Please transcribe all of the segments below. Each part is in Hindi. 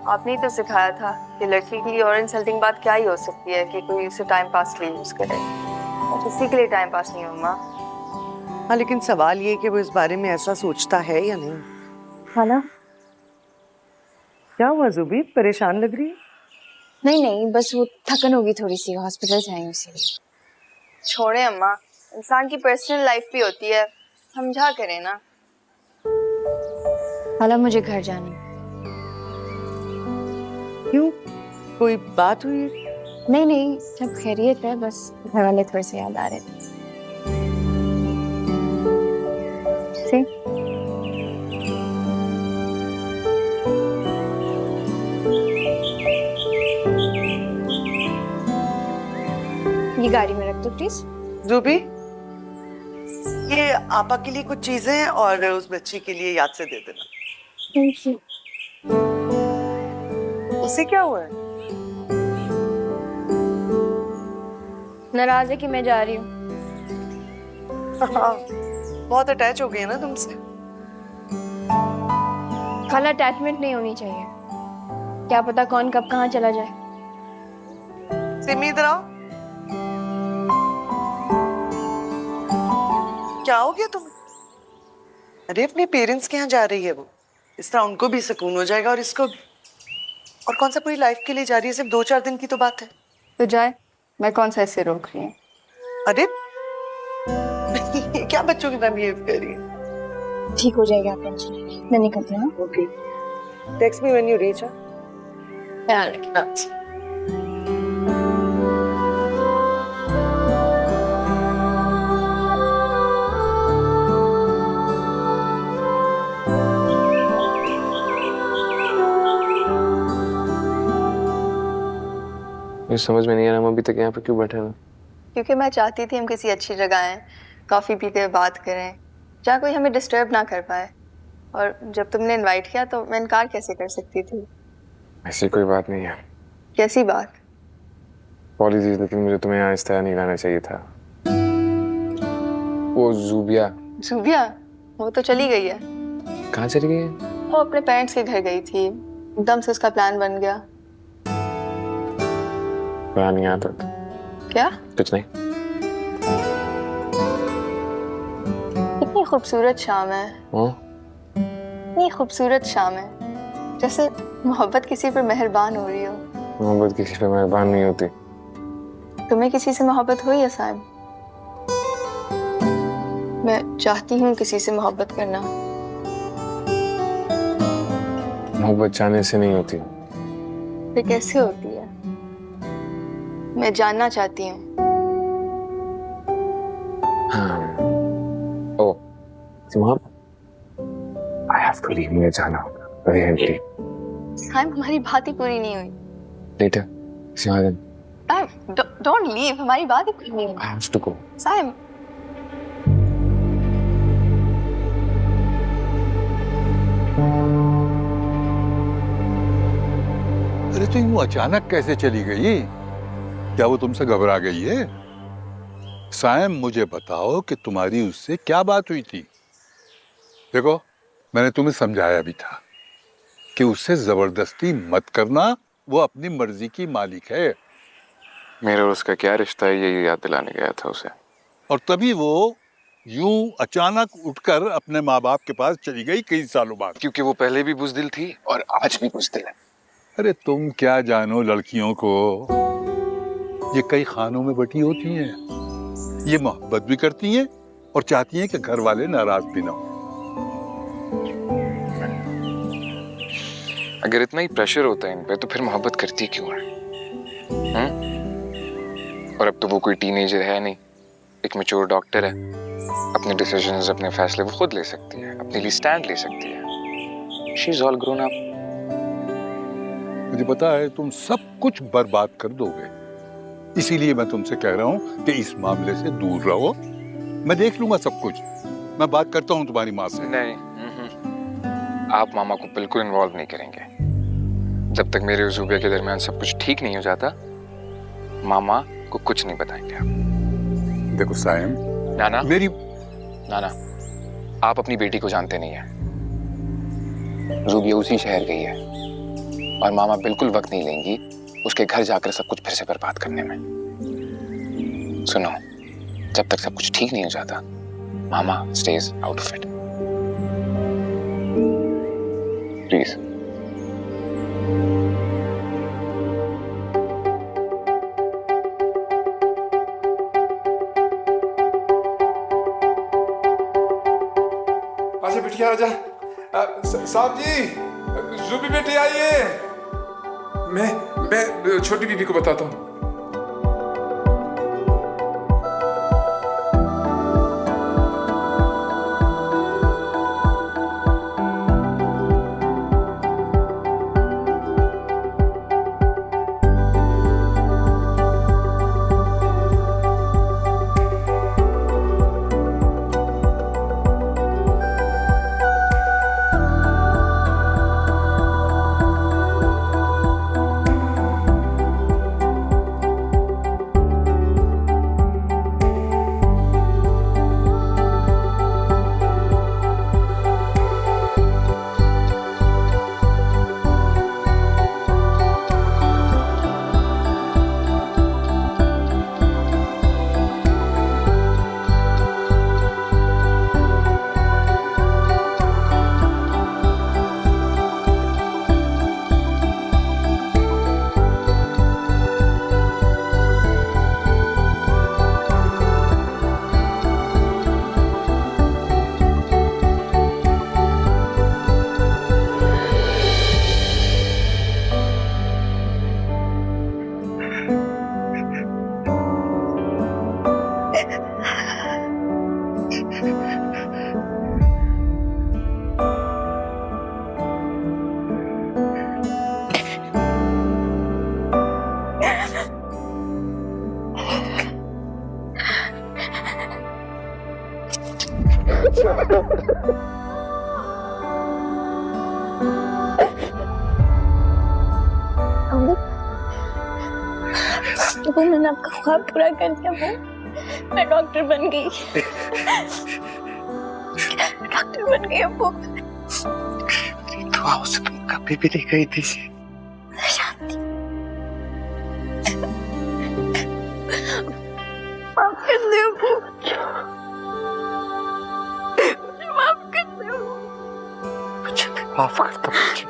आपने ही तो सिखाया था कि लड़की के लिए और इंसल्टिंग बात क्या ही हो सकती है कि कोई उसे टाइम पास के लिए यूज करे। और किसी के लिए टाइम पास नहीं हो माँ। हाँ, लेकिन सवाल ये कि वो इस बारे में ऐसा सोचता है या नहीं। हाँ ना। क्या हुआ ज़ुबी, परेशान लग रही है? नहीं नहीं, बस वो थकन होगी थोड़ी सी, हॉस्पिटल से आई हूँ इसीलिए। छोड़े अम्मा, इंसान की पर्सनल लाइफ भी होती है, समझा करें ना। हाला मुझे घर जाना है। क्यों, कोई बात हुई है? नहीं नहीं, सब खैरियत है, बस घर वाले थोड़े से याद आ रहे थे। See? ये गाड़ी में रख दो प्लीज। ज़ुबी, ये आपा के लिए कुछ चीजें और उस बच्ची के लिए याद से दे देना। Thank you. उसे क्या हुआ है? नाराज है कि मैं जा रही हूँ। हाँ, बहुत अटैच हो गई है ना तुमसे। खाला अटैचमेंट नहीं होनी चाहिए, क्या पता कौन कब कहाँ चला जाए। सिमी इधर आओ। क्या हो गया तुम्हें? अरे अपने पेरेंट्स के यहाँ जा रही है वो, इस तरह उनको भी सुकून हो जाएगा और इसको भी। और कौन सा पूरी लाइफ के लिए जा रही है, सिर्फ 2-4 दिन की तो बात है। तो जाए, मैं कौन सा इससे रोक रही हूँ। अरे ये क्या बच्चों की तरह बिहेव कर रही है? ठीक हो जाएगा, आप टेंशन नहीं लीजिए। मैं निकलती हूँ। Okay, text me when you reach. ख्याल रखिए। ये समझ में नहीं आ रहा हम अभी तक यहाँ पे क्यों बैठे हैं। क्योंकि मैं चाहती थी हम किसी अच्छी जगह आए, कॉफ़ी पीते हुए बात करें, जहाँ कोई हमें डिस्टर्ब ना कर पाए। और जब तुमने इनवाइट किया तो मैं इनकार कैसे कर सकती थी। ऐसी कोई बात नहीं है। कैसी बात? अपॉलॉजीज, लेकिन मुझे तुम्हें यहाँ इस तरह नहीं लाना चाहिए था। वो ज़ुबिया। ज़ुबिया? वो तो चली गई है। कहाँ चली गई है? वो अपने पेरेंट्स के घर गई थी, एकदम से उसका प्लान बन गया। पता नहीं आता। क्या? कुछ नहीं। कितनी खूबसूरत शाम है। इतनी खूबसूरत शाम है, जैसे मोहब्बत किसी पर मेहरबान हो रही हो। मोहब्बत किसी पे मेहरबान नहीं होती। तुम्हें किसी से मोहब्बत हुई है साइम? मैं चाहती हूँ किसी से मोहब्बत करना। मोहब्बत चाहने से नहीं होती। फिर कैसे होती है? मैं जानना चाहती हूँ। हाँ। ओ, मोहब्बत। I have to leave, मुझे जाना होगा। Urgently. साइम, हमारी बात ही पूरी नहीं हुई। Later. See you then. Saim, don't leave, हमारी बात ही पूरी नहीं हुई। I have to go. Saim. अरे तो यूं अचानक कैसे चली गई? क्या वो तुमसे घबरा गई है? सायम, मुझे बताओ कि तुम्हारी उससे क्या बात हुई थी? देखो, मैंने तुम्हें समझाया भी था कि उससे जबरदस्ती मत करना, वो अपनी मर्जी की मालिक है। मेरा और उसका क्या रिश्ता है, ये याद दिलाने गया था उसे। और तभी वो यूं अचानक उठकर अपने माँ बाप के पास चली गई कई सालों बाद। क्योंकि वो पहले भी बुज़दिल थी और आज भी बुज़दिल है। अरे तुम क्या जानो लड़कियों को, ये कई खानों में बटी होती हैं। ये मोहब्बत भी करती हैं और चाहती हैं कि घर वाले नाराज भी ना हो। अगर इतना ही प्रेशर होता है इन पे तो फिर मोहब्बत करती क्यों है? और अब तो वो कोई टीनेजर है नहीं, एक मैच्योर डॉक्टर है। अपने डिसीजंस, अपने फैसले वो खुद ले सकती है, अपने लिए स्टैंड ले सकती है। She is all grown up. मुझे पता है तुम सब कुछ बर्बाद कर दोगे, इसीलिए मैं तुमसे कह रहा हूँ कि इस मामले से दूर रहो। मैं देख लूंगा सब कुछ। मैं बात करता हूँ तुम्हारी माँ से। नहीं, आप मामा को बिल्कुल इन्वॉल्व नहीं करेंगे। जब तक मेरे और ज़ुबिया के दरमियान सब कुछ ठीक नहीं हो जाता, मामा को कुछ नहीं बताएंगे आप। देखो सायम, नाना, मेरी नाना, आप अपनी बेटी को जानते नहीं है। ज़ुबिया उसी शहर गई है और मामा बिल्कुल वक्त नहीं लेंगी उसके घर जाकर सब कुछ फिर से बर्बाद करने में। सुनो, जब तक सब कुछ ठीक नहीं हो जाता, मामा stay out of it, please. आजा बिटिया आजा। साहब जी, जुबी बेटी आइए। मैं छोटी बीबी को बताता हूँ। वो मैंने आपका ख्वाब पूरा कर दिया। मैं डॉक्टर बन गई। डॉक्टर बन गई अब्बू। दुआओं से तुम कभी भी नहीं गई थी। माफ कर दे अब्बू, माफ कर दे। मुझे भी माफ कर दो मुझे।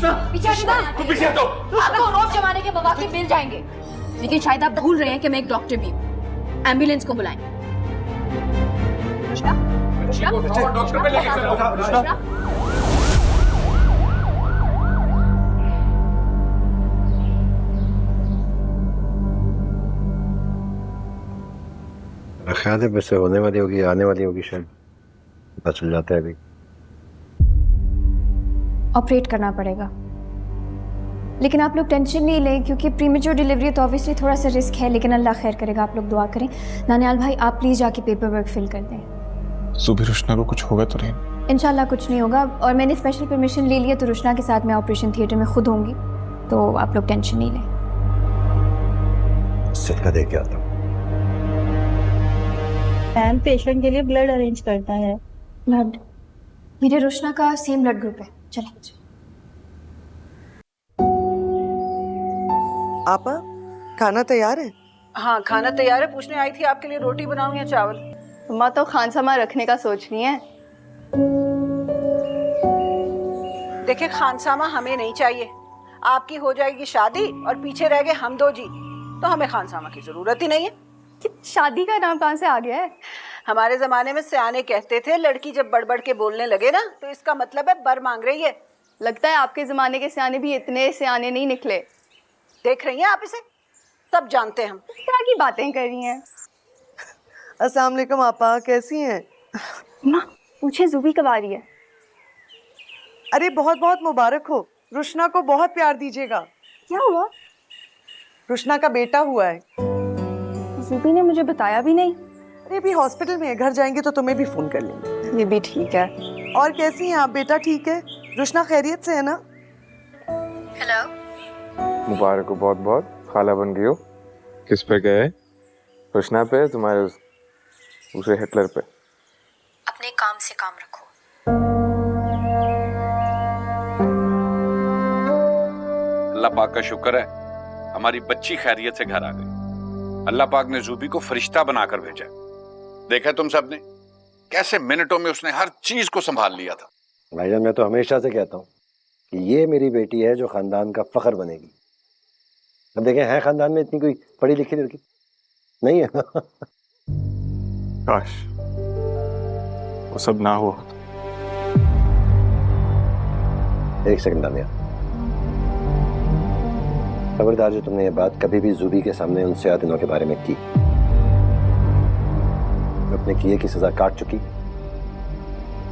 पीछे हटो। आपको रोज जमाने के मौके मिल जाएंगे, लेकिन शायद आप भूल रहे हैं कि मैं एक डॉक्टर भी हूँ। एम्बुलेंस को बुलाएं। डॉक्टर पे लेके चलो। ख्याल है वैसे होने वाली होगी, आने वाली होगी, शायद पता चल जाता है अभी। ऑपरेट करना पड़ेगा, लेकिन आप लोग टेंशन नहीं लें क्योंकि प्रीमेच्योर डिलीवरी तो ऑब्वियसली थोड़ा सा रिस्क है, लेकिन अल्लाह खैर करेगा। आप लोग दुआ करें। नानियाल भाई आप प्लीज़ जाके पेपर वर्क फिल कर दें। सुबह रुशना को कुछ होगा तो नहीं? इंशाल्लाह कुछ नहीं होगा, और मैंने स्पेशल परमिशन ले लिया तो रुशना के साथ मैं ऑपरेशन थिएटर में खुद होंगी, तो आप लोग टेंशन नहीं लें। सिक्का दे के आता हूँ। मैम पेशेंट के लिए ब्लड अरेंज करता है। ब्लड? मेरे रुशना का सेम ब्लड ग्रुप है। चलें। आपा खाना तैयार है? हाँ खाना तैयार है, पूछने आई थी आपके लिए रोटी बनाऊं या चावल? अम्मा तो खानसामा रखने का सोच रही है। देखिए खानसामा हमें नहीं चाहिए, आपकी हो जाएगी शादी और पीछे रह गए हम दो जी, तो हमें खानसामा की जरूरत ही नहीं है। शादी का नाम कहाँ से आ गया है? हमारे जमाने में सियाने कहते थे लड़की जब बढ़ बढ़ के बोलने लगे ना तो इसका मतलब है बर मांग रही है। लगता है आपके जमाने के सियाने भी इतने सियाने नहीं निकले। देख रही हैं आप इसे, सब जानते हैं हम। किस तरह की बातें कर रही हैं? अस्सलाम वालेकुम आपा, कैसी हैं? माँ पूछे ज़ुबी कब आ रही है? अरे बहुत बहुत मुबारक हो, रुशना को बहुत प्यार दीजिएगा। क्या हुआ? रुशना का बेटा हुआ है। ज़ुबी ने मुझे बताया भी नहीं। अरे अभी हॉस्पिटल में है, घर जाएंगे तो तुम्हें भी फोन कर लेंगे। ये भी ठीक है। और कैसी हैं आप? बेटा ठीक है? रुशना खैरियत से है ना? हेलो। मुबारक हो बहुत बहुत, खाला बन गई हो। किस पे गए? रुशना पे, तुम्हारे दूसरे हिटलर पे? अपने काम से काम रखो। अल्लाह पाक का शुक्र है हमारी बच्ची खैरियत से घर आ गई। अल्लाह पाक ने ज़ुबी को फरिश्ता बनाकर भेजा। देखा तुम सबने कैसे मिनटों में उसने हर चीज को संभाल लिया था। भाईजान मैं तो हमेशा से कहता हूँ कि ये मेरी बेटी है जो खानदान का फख्र बनेगी। अब देखें है खानदान में इतनी कोई पढ़ी लिखी लड़की नहीं है। काश वो सब ना हुआ। एक सेकंड दानिया, खबरदार जो तुमने ये बात कभी भी ज़ुबी के सामने उन सयातिनों के बारे में की। अपने किए की सजा काट चुकी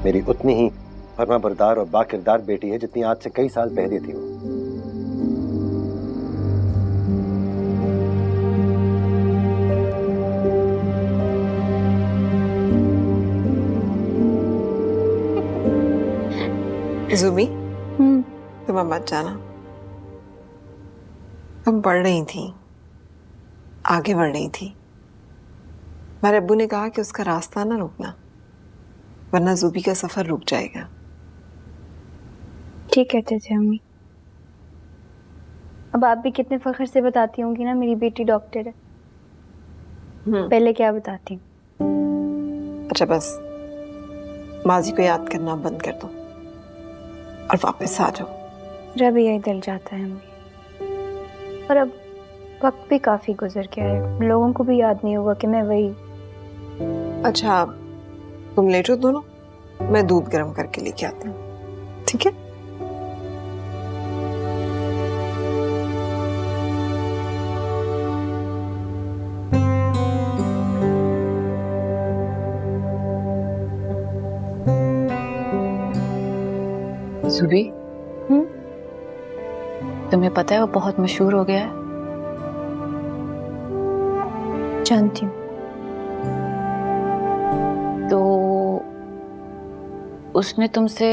मेरी उतनी ही फरमा बरदार और बाकिरदार बेटी है जितनी आज से कई साल पहले थी वो। ज़ुबी तुम अब मत जाना, तुम बढ़ रही थी, आगे बढ़ रही थी। मेरे अब्बू ने कहा कि उसका रास्ता ना रुकना, वरना ज़ुबी का सफर रुक जाएगा। ठीक कहते थे अम्मी। अब आप भी कितने फख्र से बताती होंगी ना मेरी बेटी डॉक्टर है। पहले क्या बताती? अच्छा बस माजी को याद करना बंद कर दो और वापस आ जाओ। मेरा भी यही दिल जाता है अम्मी, और अब वक्त भी काफी गुजर गया है, लोगों को भी याद नहीं होगा कि मैं वही। अच्छा तुम लेटो दोनों, मैं दूध गर्म करके लेके आती हूँ, ठीक है? ज़ुबी, तुम्हें पता है वो बहुत मशहूर हो गया है? जानती हूँ। तो उसने तुमसे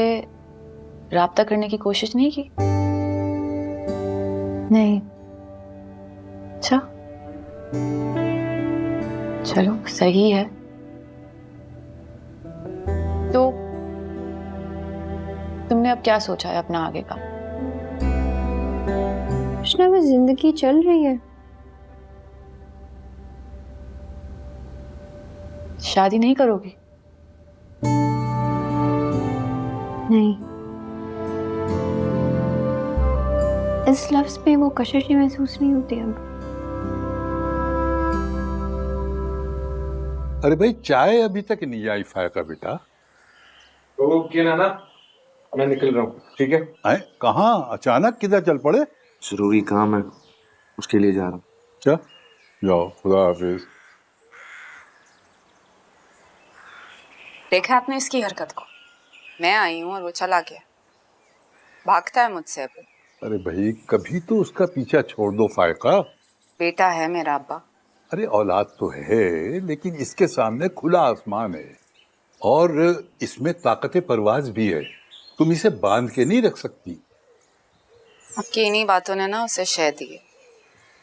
राब्ता करने की कोशिश नहीं की? नहीं। अच्छा चलो सही है। तो तुमने अब क्या सोचा है अपना आगे का? कृष्णा में जिंदगी चल रही है। शादी नहीं करोगी? नहीं। इस लफ्ज़ में वो कशिश महसूस नहीं होती अब। अरे भाई चाय अभी तक नहीं आई फायका बेटा। ओके नाना, मैं निकल रहा हूँ, ठीक है? आए कहाँ अचानक किधर चल पड़े? जरूरी काम है, उसके लिए जा रहा हूँ। अच्छा जाओ, खुदा हाफिज। देखा आपने इसकी हरकत को? मैं आई हूँ और वो चला गया, भागता है मुझसे अब। अरे भाई कभी तो उसका पीछा छोड़ दो फायका। बेटा है मेरा अब्बा। अरे औलाद तो है, लेकिन इसके सामने खुला आसमान है और इसमें ताकत परवाज भी है। तुम इसे बांध के नहीं रख सकती। आपकी इन्हीं बातों ने ना उसे शह दी है।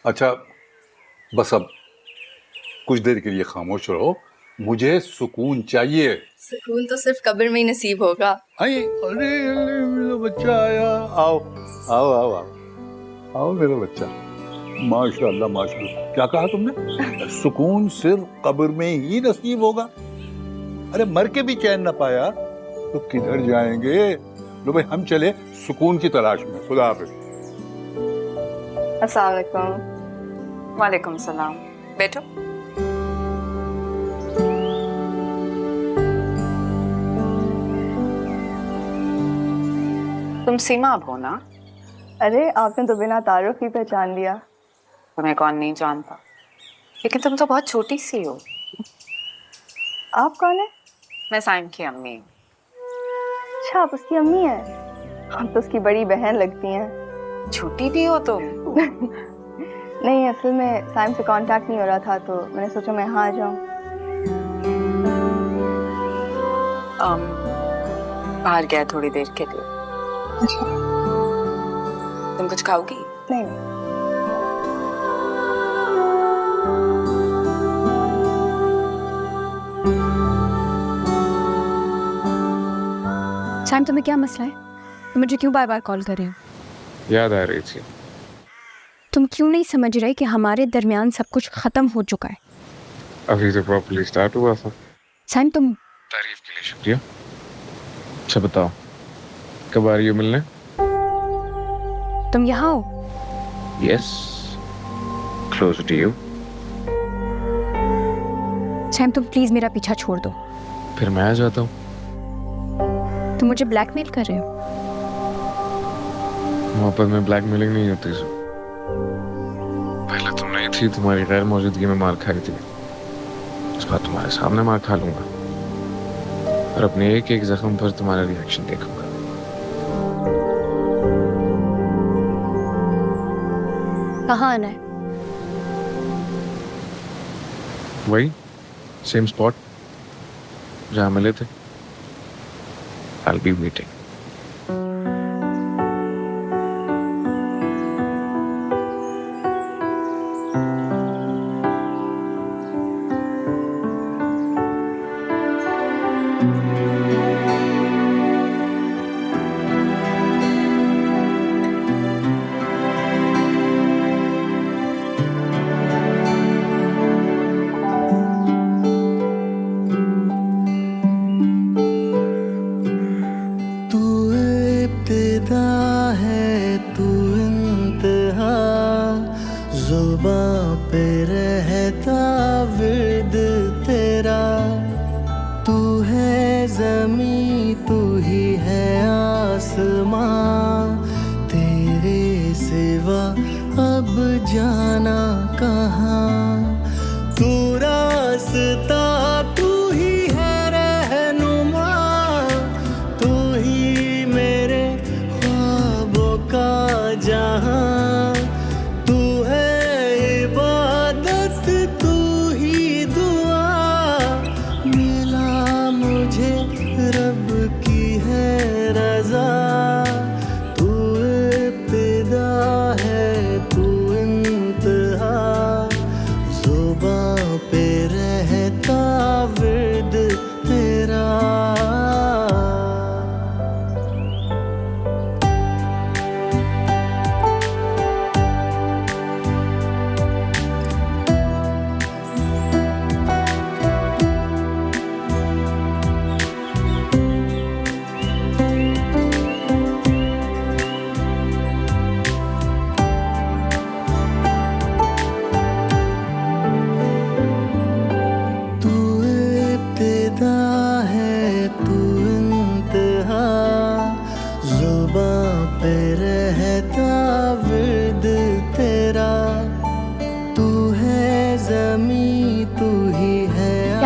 अच्छा बस अब कुछ देर के लिए खामोश रहो, मुझे सुकून चाहिए। सुकून तो सिर्फ कब्र में ही नसीब होगा। अरे अरे मेरा बच्चा आया। आओ आओ आओ आओ आओ मेरा बच्चा। माशाल्लाह माशाल्लाह। क्या कहा तुमने? सुकून सिर्फ कब्र में ही नसीब होगा? अरे मर के भी चैन न पाया तो किधर जाएंगे? लो भाई हम चले सुकून की तलाश में। खुदा हाफिज। अस्सलाम वालेकुम। वालेकुम सलाम। बैठो। तुम सीमा अब हो ना? अरे आपने तो बिना तारुफ ही पहचान लिया। तुम्हें कौन नहीं जानता, लेकिन तुम तो बहुत छोटी सी हो। आप कौन है? मैं साइम की अम्मी हूँ। अच्छा आप उसकी अम्मी हैं? आप तो उसकी बड़ी बहन लगती हैं। छोटी भी हो तुम। नहीं असल में साइम से कांटेक्ट नहीं हो रहा था तो मैंने सोचा मैं यहाँ आ जाऊँ। बाहर गया थोड़ी देर के लिए। अच्छा तुम कुछ खाओगी? नहीं। साइम तुम्हें क्या मसला है? तुम मुझे क्यों बार बार कॉल कर रहे हो? याद आ रही थी। तुम क्यों नहीं समझ रहे कि हमारे दरमियान सब कुछ खत्म हो चुका है? अभी तो प्रॉपर्ली स्टार्ट हुआ था। साइम तुम तारीफ के लिए शुक्रिया। अच्छा बताओ कब आ रही हो मिलने? तुम यहाँ हो? Yes, close to you. Saim तुम प्लीज मेरा पीछा छोड़ दो। फिर मैं आ जाता हूँ। तुम मुझे ब्लैकमेल कर रहे हो? मोहब्बत में ब्लैकमेलिंग नहीं होती। पहले तुम नहीं थी, तुम्हारी गैर मौजूदगी में मार खाई थी। इस बार तुम्हारे सामने मार खा लूंगा और अपने एक एक जख्म पर तुम्हारा रिएक्शन देखूंगा। कहाँ आना है? वही सेम स्पॉट जहाँ मिले थे। I'll be waiting.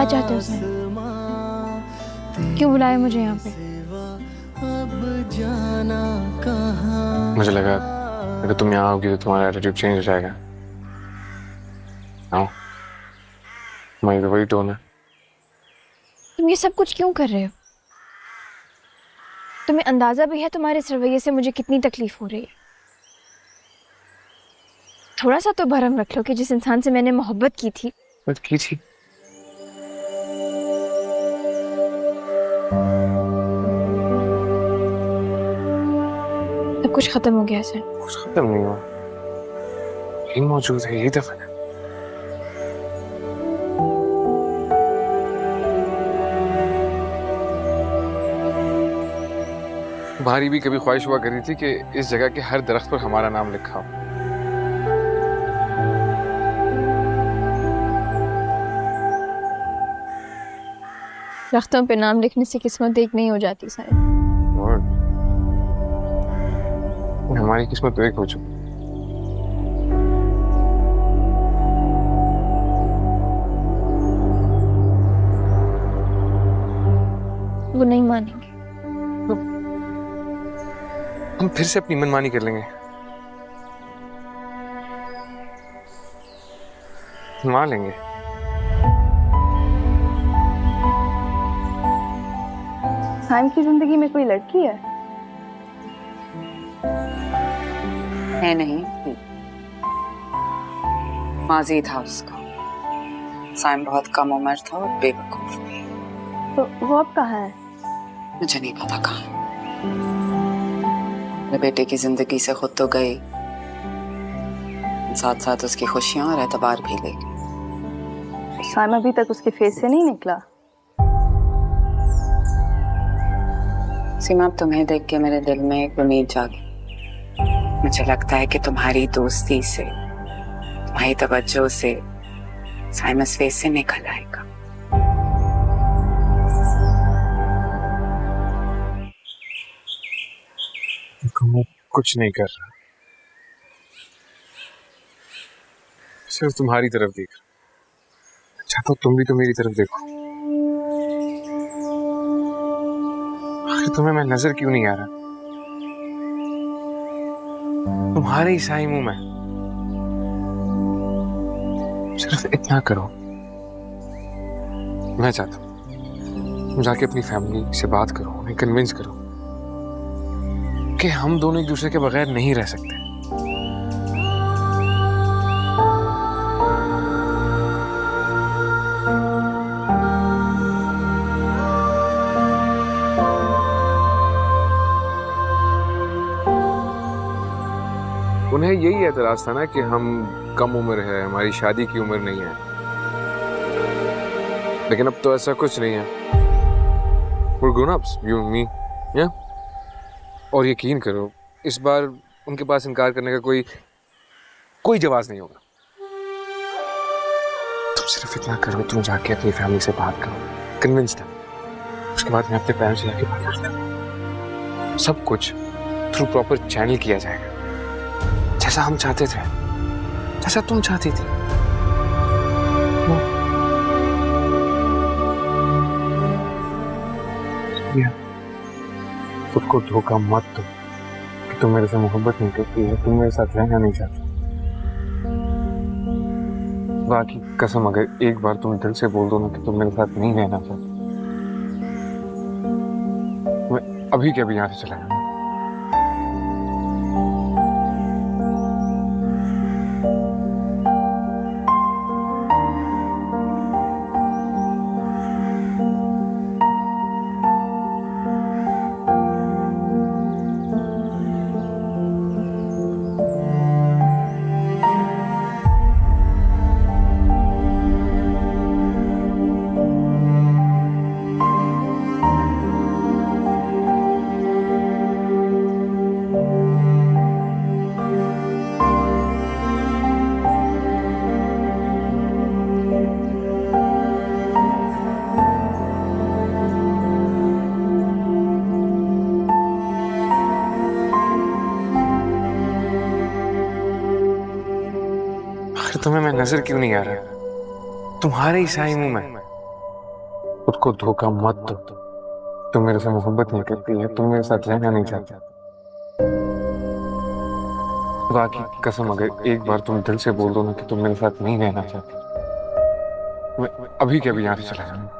चाहते हो सर? क्यों बुलाया मुझे यहाँ पे? मुझे लगा अगर तुम यहाँ आओगी तो तुम्हारा एटीट्यूड चेंज हो जाएगा। आओ, तुम्हारी तो वही टोन है। तुम ये सब कुछ क्यों कर रहे हो? तुम्हें अंदाजा भी है तुम्हारे इस रवैये से मुझे कितनी तकलीफ हो रही है? थोड़ा सा तो भरम रख लो कि जिस इंसान से मैंने मोहब्बत की थी। बात की थी? सब कुछ खत्म हो गया सर। कुछ खत्म नहीं हुआ, यही मौजूद है, यही दफन है। तुम्हारी भी कभी ख्वाहिश हुआ करी थी कि इस जगह के हर दरख्त पर हमारा नाम लिखा हो। दरख्तों पे नाम लिखने से किस्मत एक नहीं हो जाती शायद। और हमारी किस्मत तो एक हो चुकी। वो नहीं मानेंगे। हम फिर से अपनी मनमानी कर लेंगे। मान लेंगे। साइम की जिंदगी में कोई लड़की है? नहीं, माजी था उसका। साइम बहुत कम उम्र था और बेवकूफ भी। तो वो अब कहाँ है? मुझे नहीं पता कहाँ। मेरे बेटे की जिंदगी से खुद तो गई, साथ साथ उसकी खुशियां और एतबार भी ले गई। साइम अभी तक उसके फेस से नहीं निकला। सीमा, अब तुम्हें देख के मेरे दिल में एक उम्मीद जागी। मुझे लगता है कि तुम्हारी दोस्ती से, तुम्हारी तवज्जो से साइम इस फेस से निकल आएगा। मैं कुछ नहीं कर रहा, सिर्फ तुम्हारी तरफ देख रहा। अच्छा तो तुम भी तो मेरी तरफ देखो। आखिर तुम्हें मैं नजर क्यों नहीं आ रहा? तुम्हारे ही साई मुंह में। सिर्फ इतना करो। मैं चाहता हूं तुम जाके अपनी फैमिली से बात करो, उन्हें कन्विंस करो कि हम दोनों एक दूसरे के बगैर नहीं रह सकते। उन्हें यही एतराज था ना कि हम कम उम्र है, हमारी शादी की उम्र नहीं है। लेकिन अब तो ऐसा कुछ नहीं है। We're grown-ups, you and me, yeah? और यकीन करो, इस बार उनके पास इनकार करने का कोई जवाब नहीं होगा। तुम सिर्फ इतना करो, तुम जाके अपनी फैमिली से बात करो, कन्विंस कर। उसके बाद मैं अपने पैरों से जाके बात करता हूँ। सब कुछ थ्रू प्रॉपर चैनल किया जाएगा, जैसा हम चाहते थे, जैसा तुम चाहती थी। खुद को धोखा मत दो कि तुम मेरे से मोहब्बत नहीं करती है, तुम मेरे साथ रहना नहीं चाहती। बाकी कसम, अगर एक बार तुम दिल से बोल दो ना कि तुम मेरे साथ नहीं रहना चाहती, मैं अभी के अभी यहाँ से चला जाऊंगा। तुम्हें मैं नजर क्यों नहीं आ रहा? तुम्हारे ही साई मुंह में। खुद को धोखा मत दो। तुम मेरे से मोहब्बत नहीं करती है, तुम मेरे साथ रहना नहीं चाहती। खुदा की कसम, अगर एक बार तुम दिल से बोल दो ना कि तुम मेरे साथ नहीं रहना चाहती, मैं अभी के अभी यहाँ से चला जाऊंगा।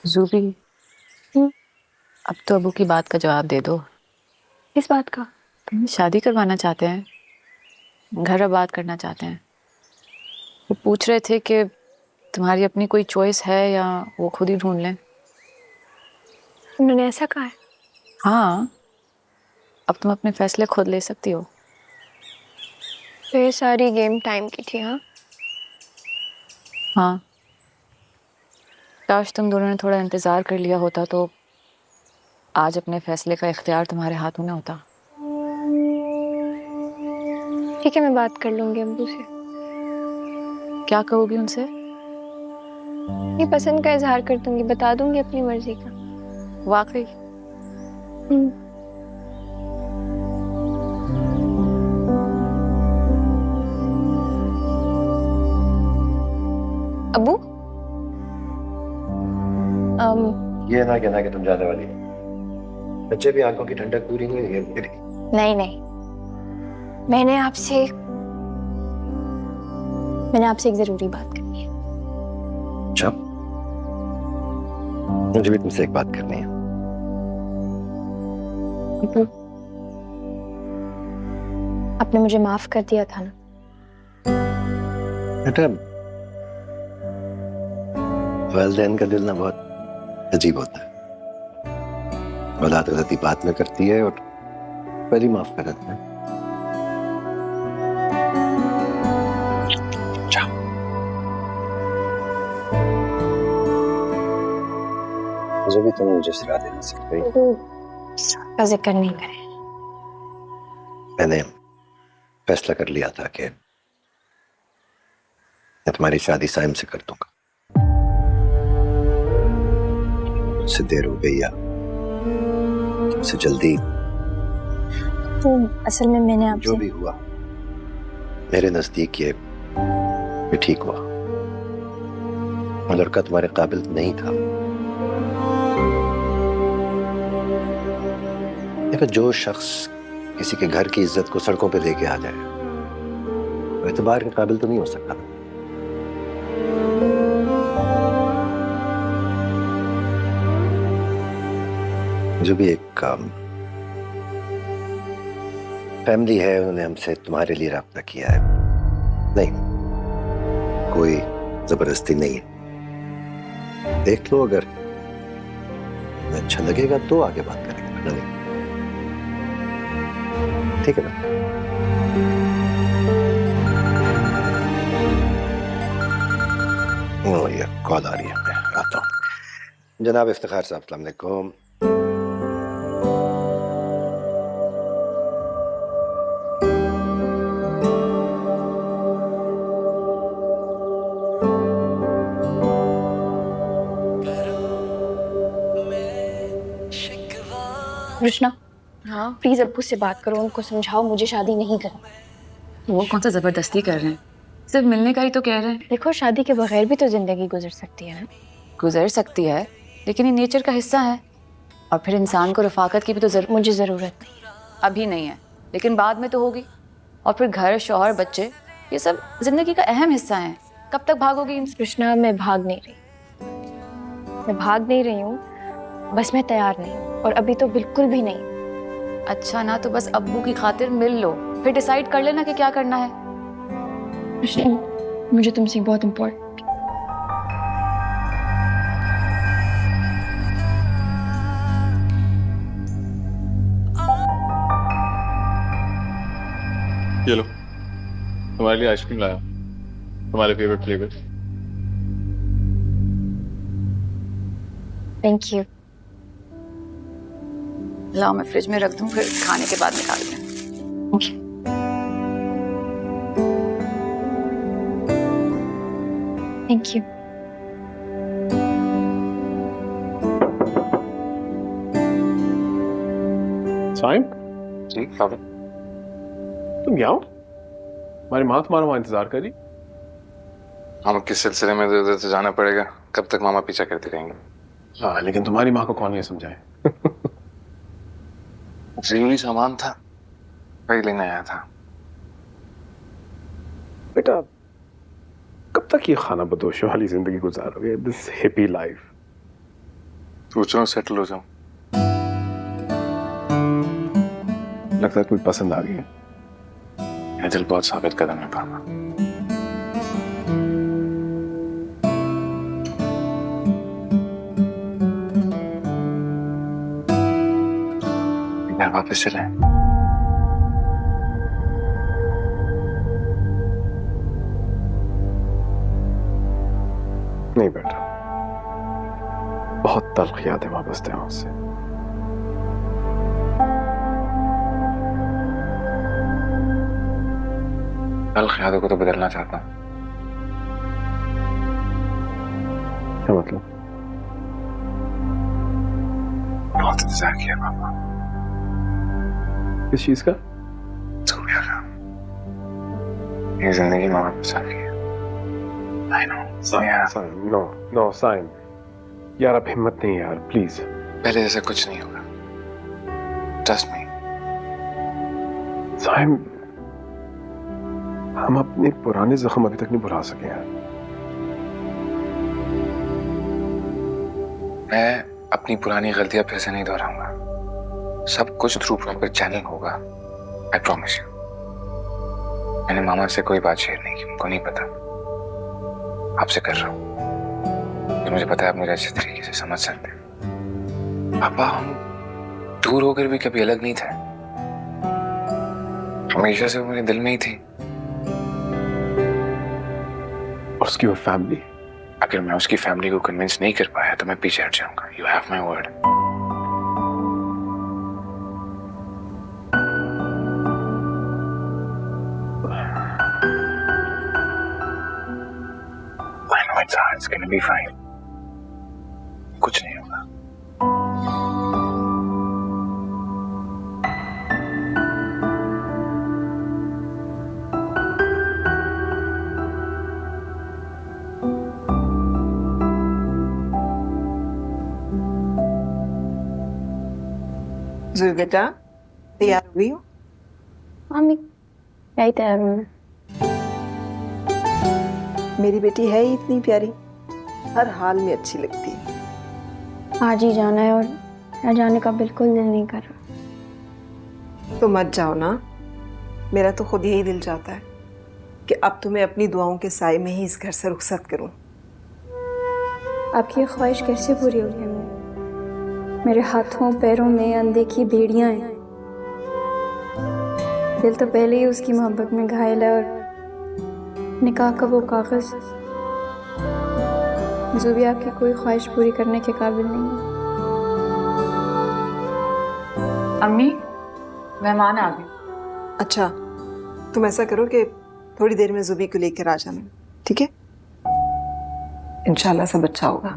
ज़ूबी, अब तो अबू की बात का जवाब दे दो। इस बात का? शादी करवाना चाहते हैं, घर आबाद करना चाहते हैं। वो पूछ रहे थे कि तुम्हारी अपनी कोई चॉइस है या वो खुद ही ढूंढ लें। उन्होंने ऐसा कहा है? हाँ, अब तुम अपने फैसले खुद ले सकती हो। तो ये सारी गेम टाइम की थी? हाँ हाँ, काश तुम दोनों ने थोड़ा इंतज़ार कर लिया होता तो आज अपने फैसले का इख्तियार तुम्हारे हाथों में होता। ठीक है, मैं बात कर लूंगी अब्बू से। क्या कहोगी उनसे? ये पसंद का इजहार कर दूंगी, बता दूंगी अपनी मर्जी का। वाकई? अब्बू, ये ना कहना कि तुम जाने वाली हो। बच्चे भी आंखों की ठंडक पूरी नहीं हुई है मेरी। नहीं नहीं, मैंने आपसे एक जरूरी बात करनी है। अच्छा, मुझे भी तुमसे एक बात करनी है। आपने मुझे माफ कर दिया था ना? बेटा, वालिदैन का दिल ना बहुत अजीब होता है। औलाद गलती बात में करती है और पहले माफ कर देता है। मुझे भी तुम मुझे सिखा देना सीख गई। का जिक्र नहीं करें। मैंने फैसला कर लिया था कि मैं तुम्हारी शादी साइम से कर दूंगा। मुझसे देर हो गई या तुमसे जल्दी, तो असल में मैंने आपसे जो भी हुआ मेरे नजदीक ये ठीक हुआ। वो लड़का तुम्हारे काबिल नहीं था। देखो, जो शख्स किसी के घर की इज्जत को सड़कों पे लेके आ जाए वो एतबार के काबिल तो नहीं हो सकता। जो भी एक फैमिली है, उन्होंने हमसे तुम्हारे लिए राब्ता किया है। नहीं, कोई जबरदस्ती नहीं है। देख लो, अगर अच्छा लगेगा तो आगे बात करेंगे। नहीं, ठीक है ना? ये कॉल आ रही है, मैं आता हूँ। जनाब इफ्तिखार साहब, अस्सलाम वालेकुम। कृष्णा, हाँ प्लीज अब्बू से बात करो, उनको समझाओ मुझे शादी नहीं करनी। वो कौन सा जबरदस्ती कर रहे हैं? सिर्फ मिलने का ही तो कह रहे हैं। देखो, शादी के बगैर भी तो जिंदगी गुजर सकती है ना। गुजर सकती है, लेकिन ये नेचर का हिस्सा है। और फिर इंसान को रफाकत की भी तो मुझे ज़रूरत नहीं है। अभी नहीं है, लेकिन बाद में तो होगी। और फिर घर, शौहर, बच्चे, ये सब जिंदगी का अहम हिस्सा है। कब तक भागोगी इनसे? कृष्णा, मैं भाग नहीं रही हूँ, बस मैं तैयार नहीं हूँ, और अभी तो बिल्कुल भी नहीं। अच्छा ना, तो बस अब्बू की खातिर मिल लो, फिर डिसाइड कर लेना कि क्या करना है। मुझे तुमसे बहुत इम्पोर्टेंट। ये लो, तुम्हारे लिए आइसक्रीम लाया, तुम्हारे फेवरेट फ्लेवर। Thank you. लाओ, मैं फ्रिज में रख दूं, फिर खाने के बाद निकाल दें। Thank you. साइम जी पापा। तुम यहाँ हो? हमारी माँ तुम्हारा वहाँ इंतजार करी। मामा किस सिलसिले में इधर उधर से जाना पड़ेगा? कब तक मामा पीछा करते रहेंगे? हाँ, लेकिन तुम्हारी माँ को कौन ये समझाए? जरूरी सामान था, वही लेने आया था। बेटा, कब तक ये खाना बदोशों वाली जिंदगी गुजारोगे? This hippie life. सोच रहा हूँ सेटल हो जाऊं। लगता है कोई पसंद आ गई है। यह दिल बहुत साबित कदम है पापा। घर वापस चले। नहीं बेटा, बहुत तल्ख यादें वाबस्ते हैं उससे। तल्ख यादों को तो बदलना चाहता हूँ। क्या मतलब? बहुत इंतजार किया पापा। किस चीज का? सूर्या का। ये जिंदगी में वापस आ गई है। I know. Saim, no Saim, यार अब हिम्मत नहीं है यार, प्लीज। पहले जैसा कुछ नहीं होगा। Trust me. साइम, हम अपने पुराने जख्म अभी तक नहीं भुला सके यार। मैं अपनी पुरानी गलतियां फिर से नहीं दोहराऊंगा। सब कुछ थ्रू प्रॉपर चैनल होगा। I promise you. मैंने मामा से कोई बात शेयर नहीं की, उनको नहीं पता। आपसे कर रहा हूँ। मुझे पता है आप मुझे अच्छे तरीके से समझ सकते हैं। पापा, हम दूर होकर भी कभी अलग नहीं थे। हमेशा से वो मेरे दिल में ही थी। और उसकी वो फैमिली, अगर मैं उसकी फैमिली को कन्विंस नहीं कर पाया तो मैं पीछे हट जाऊंगा। You have my word. It's gonna be fine. कुछ नहीं होगा। जुई बेटा, तैयार हुई हो? मम्मी, यही तैयार हूँ मैं। मेरी बेटी है ही इतनी प्यारी, हर हाल में अच्छी लगती है। आज ही जाना है और यहाँ जाने का बिल्कुल दिल नहीं कर रहा। तो मत जाओ ना, मेरा तो खुद यही दिल चाहता है कि अब तुम्हें अपनी दुआओं के साए में ही इस घर से रुखसत करूं। आपकी ये ख्वाहिश कैसे पूरी होगी अम्मी? मेरे हाथों पैरों में अनदेखी बेड़ियां हैं। दिल तो पहले ही उसकी मोहब्बत में घायल है और निकाह का वो कागज जो भी आपकी कोई ख्वाहिश पूरी करने के काबिल नहीं है। अम्मी, मेहमान आ गए। अच्छा, तुम ऐसा करो कि थोड़ी देर में जुबी को लेकर आ जाना, ठीक है? इंशाल्लाह सब अच्छा होगा।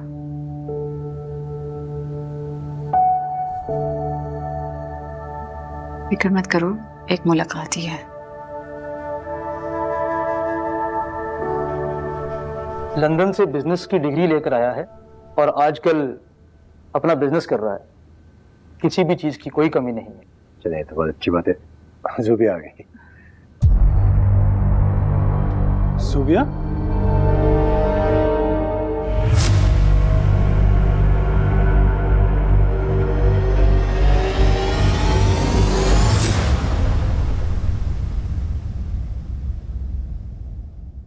फिक्र मत करो, एक मुलाकात ही है। लंदन से बिजनेस की डिग्री लेकर आया है और आजकल अपना बिजनेस कर रहा है। किसी भी चीज की कोई कमी नहीं है। चलिए, तो बहुत अच्छी बात है। जो भी आ गई। सूबिया,